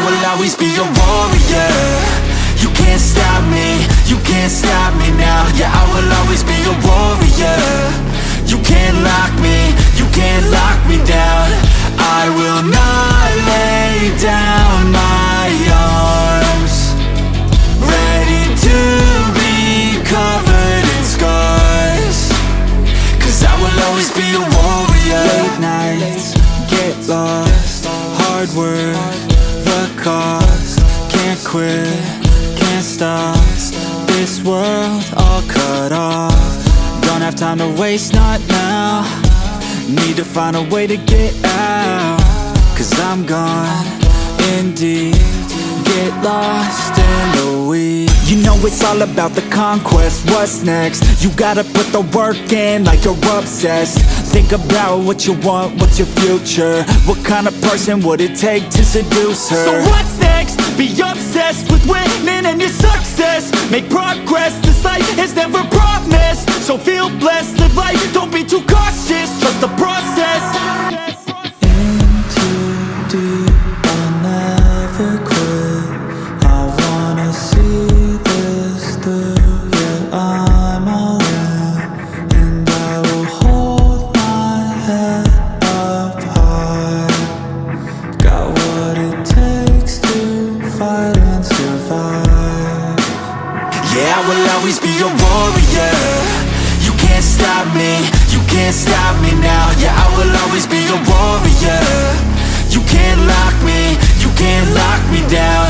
will always be a warrior. You can't stop me, you can't stop me now. Yeah, I will always be a warrior. You can't lock me, you can't lock me down. I will not lay down my arms, ready to be covered in scars, 'cause I will always be a warrior. Late nights, get lost, hard work, the cost. Can't quit, can't stop, this world all cut off. Don't have time to waste, not now. Need to find a way to get out, 'cause I'm gone in deep. Get lost in the weeds. You know it's all about the conquest. What's next? You gotta put the work in like you're obsessed. Think about what you want, what's your future? What kind of person would it take to seduce her? So what's next? Be obsessed with winning and your success. Make progress, this life is never promised. So feel blessed, live life, don't be too cautious. Trust the process. In too deep, I'll never quit. I wanna see this through. Yeah, I'm all in, and I will hold my head up high. Got what it takes to fight and survive. Yeah, I will always be a warrior. You can't stop me, you can't stop me now. Yeah, I will always be a warrior. You can't lock me, you can't lock me down.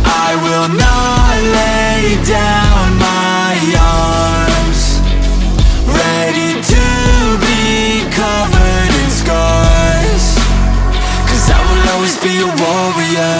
I will not lay down my arms, ready to be covered in scars, 'cause I will always be a warrior.